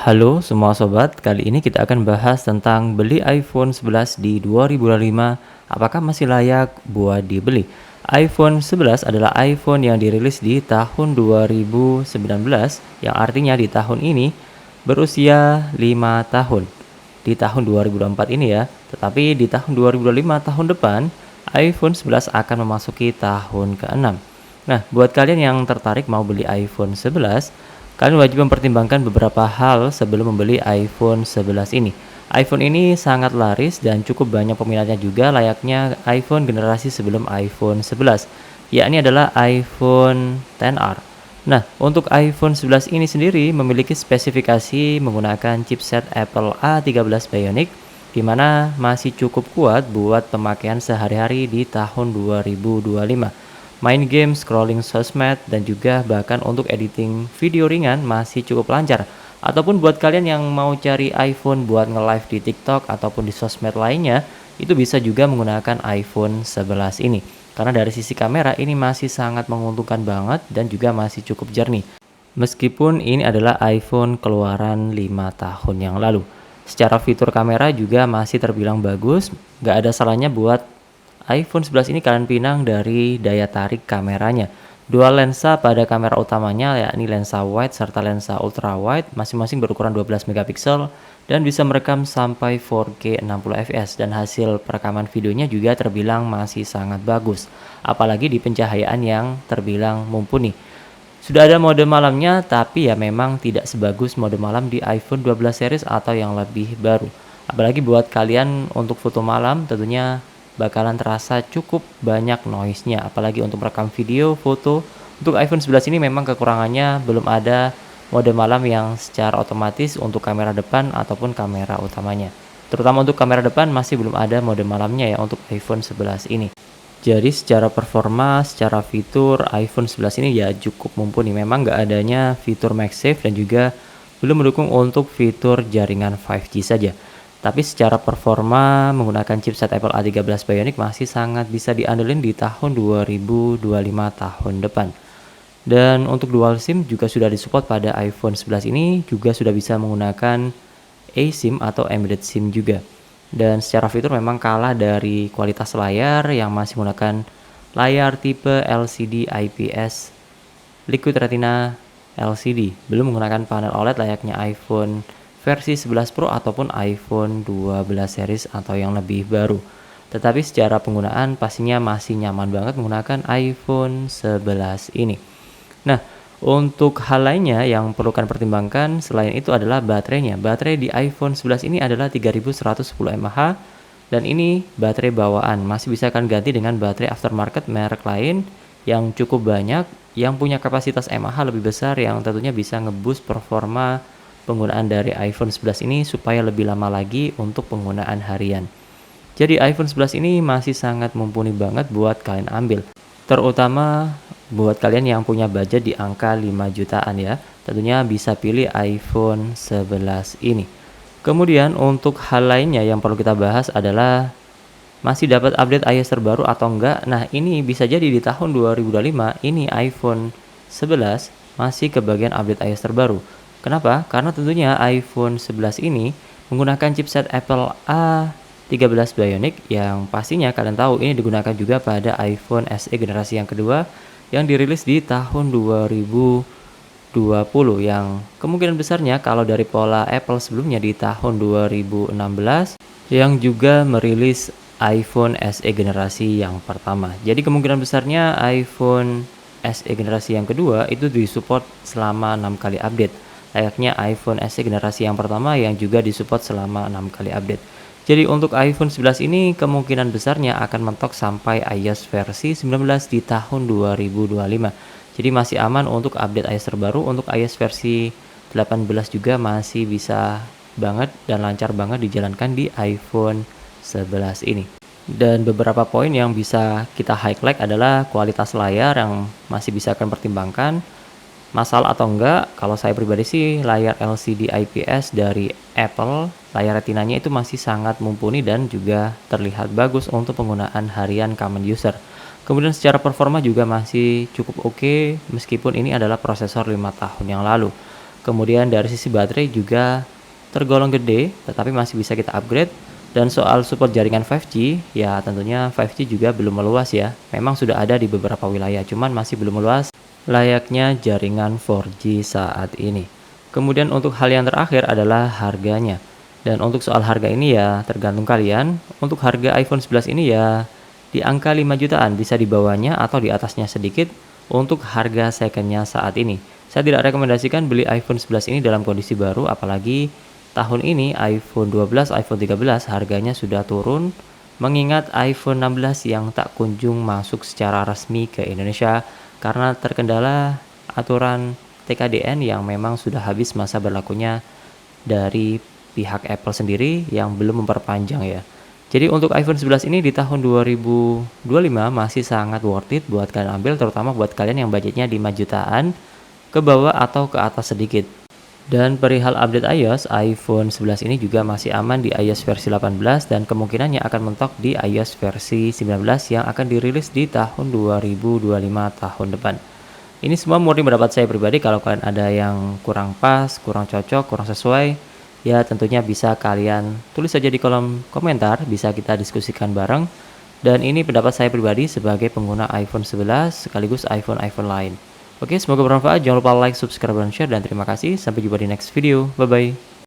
Halo semua sobat, kali ini kita akan bahas tentang beli iPhone 11 di 2025, apakah masih layak buat dibeli? iPhone 11 adalah iPhone yang dirilis di tahun 2019, yang artinya di tahun ini berusia 5 tahun. Di tahun 2024 ini ya, tetapi di tahun 2025 tahun depan, iPhone 11 akan memasuki tahun ke-6. Nah, buat kalian yang tertarik mau beli iPhone 11, kalian wajib mempertimbangkan beberapa hal sebelum membeli iPhone 11 ini. iPhone ini sangat laris dan cukup banyak peminatnya juga layaknya iPhone generasi sebelum iPhone 11, yakni adalah iPhone XR. Nah, untuk iPhone 11 ini sendiri memiliki spesifikasi menggunakan chipset Apple A13 Bionic, di mana masih cukup kuat buat pemakaian sehari-hari di tahun 2025. Main game, scrolling sosmed, dan juga bahkan untuk editing video ringan masih cukup lancar. Ataupun buat kalian yang mau cari iPhone buat nge-live di TikTok ataupun di sosmed lainnya, itu bisa juga menggunakan iPhone 11 ini. Karena dari sisi kamera ini masih sangat menguntungkan banget dan juga masih cukup jernih. Meskipun ini adalah iPhone keluaran 5 tahun yang lalu. Secara fitur kamera juga masih terbilang bagus, nggak ada salahnya buat iPhone 11 ini kalian pinang dari daya tarik kameranya. Dua lensa pada kamera utamanya yakni lensa wide serta lensa ultra wide masing-masing berukuran 12 megapiksel dan bisa merekam sampai 4K 60 fps dan hasil perekaman videonya juga terbilang masih sangat bagus. Apalagi di pencahayaan yang terbilang mumpuni. Sudah ada mode malamnya, tapi ya memang tidak sebagus mode malam di iPhone 12 series atau yang lebih baru. Apalagi buat kalian untuk foto malam tentunya bakalan terasa cukup banyak noise-nya. Apalagi untuk merekam video, foto. Untuk iPhone 11 ini memang kekurangannya belum ada mode malam yang secara otomatis untuk kamera depan ataupun kamera utamanya. Terutama untuk kamera depan masih belum ada mode malamnya ya untuk iPhone 11 ini. Jadi secara performa, secara fitur iPhone 11 ini ya cukup mumpuni. Memang nggak adanya fitur MagSafe dan juga belum mendukung untuk fitur jaringan 5G saja. Tapi secara performa menggunakan chipset Apple A13 Bionic masih sangat bisa diandelin di tahun 2025 tahun depan. Dan untuk dual SIM juga sudah disupport pada iPhone 11 ini, juga sudah bisa menggunakan eSIM atau embedded SIM juga. Dan secara fitur memang kalah dari kualitas layar yang masih menggunakan layar tipe LCD IPS Liquid Retina LCD, belum menggunakan panel OLED layaknya iPhone versi 11 Pro ataupun iPhone 12 series atau yang lebih baru. Tetapi secara penggunaan pastinya masih nyaman banget menggunakan iPhone 11 ini. Nah, untuk hal lainnya yang perlu kalian pertimbangkan selain itu adalah baterainya. Baterai di iPhone 11 ini adalah 3110 mAh dan ini baterai bawaan. Masih bisa kalian ganti dengan baterai aftermarket merek lain yang cukup banyak, yang punya kapasitas mAh lebih besar yang tentunya bisa ngeboost performa penggunaan dari iPhone 11 ini supaya lebih lama lagi untuk penggunaan harian. Jadi iPhone 11 ini masih sangat mumpuni banget buat kalian ambil. Terutama buat kalian yang punya budget di angka 5 jutaan ya, tentunya bisa pilih iPhone 11 ini. Kemudian untuk hal lainnya yang perlu kita bahas adalah masih dapat update iOS terbaru atau enggak. Nah, ini bisa jadi di tahun 2025 ini iPhone 11 masih kebagian update iOS terbaru. Kenapa? Karena tentunya iPhone 11 ini menggunakan chipset Apple A13 Bionic yang pastinya kalian tahu ini digunakan juga pada iPhone SE generasi yang kedua yang dirilis di tahun 2020 yang kemungkinan besarnya kalau dari pola Apple sebelumnya di tahun 2016 yang juga merilis iPhone SE generasi yang pertama. Jadi kemungkinan besarnya iPhone SE generasi yang kedua itu disupport selama 6 kali update. Layaknya iPhone SE generasi yang pertama yang juga disupport selama 6 kali update. Jadi untuk iPhone 11 ini kemungkinan besarnya akan mentok sampai iOS versi 19 di tahun 2025. Jadi masih aman untuk update iOS terbaru. Untuk iOS versi 18 juga masih bisa banget dan lancar banget dijalankan di iPhone 11 ini. Dan beberapa poin yang bisa kita highlight adalah kualitas layar yang masih bisa kalian pertimbangkan. Masalah atau enggak, kalau saya pribadi sih layar LCD IPS dari Apple, layar retinanya itu masih sangat mumpuni dan juga terlihat bagus untuk penggunaan harian common user. Kemudian secara performa juga masih cukup oke meskipun ini adalah prosesor 5 tahun yang lalu. Kemudian dari sisi baterai juga tergolong gede, tetapi masih bisa kita upgrade. Dan soal support jaringan 5G, ya tentunya 5G juga belum meluas ya. Memang sudah ada di beberapa wilayah, cuman masih belum meluas layaknya jaringan 4G saat ini. Kemudian untuk hal yang terakhir adalah harganya. Dan untuk soal harga ini ya tergantung kalian. Untuk harga iPhone 11 ini ya di angka 5 jutaan, bisa di bawahnya atau di atasnya sedikit untuk harga secondnya saat ini. Saya tidak rekomendasikan beli iPhone 11 ini dalam kondisi baru, apalagi tahun ini iPhone 12, iPhone 13 harganya sudah turun, mengingat iPhone 16 yang tak kunjung masuk secara resmi ke Indonesia karena terkendala aturan TKDN yang memang sudah habis masa berlakunya dari pihak Apple sendiri yang belum memperpanjang ya. Jadi untuk iPhone 11 ini di tahun 2025 masih sangat worth it buat kalian ambil, terutama buat kalian yang budgetnya 5 jutaan ke bawah atau ke atas sedikit. Dan perihal update iOS, iPhone 11 ini juga masih aman di iOS versi 18 dan kemungkinannya akan mentok di iOS versi 19 yang akan dirilis di tahun 2025 tahun depan. Ini semua murni pendapat saya pribadi, kalau kalian ada yang kurang pas, kurang cocok, kurang sesuai, ya tentunya bisa kalian tulis saja di kolom komentar, bisa kita diskusikan bareng. Dan ini pendapat saya pribadi sebagai pengguna iPhone 11 sekaligus iPhone lain. Oke, semoga bermanfaat. Jangan lupa like, subscribe, dan share. Dan terima kasih. Sampai jumpa di next video. Bye-bye.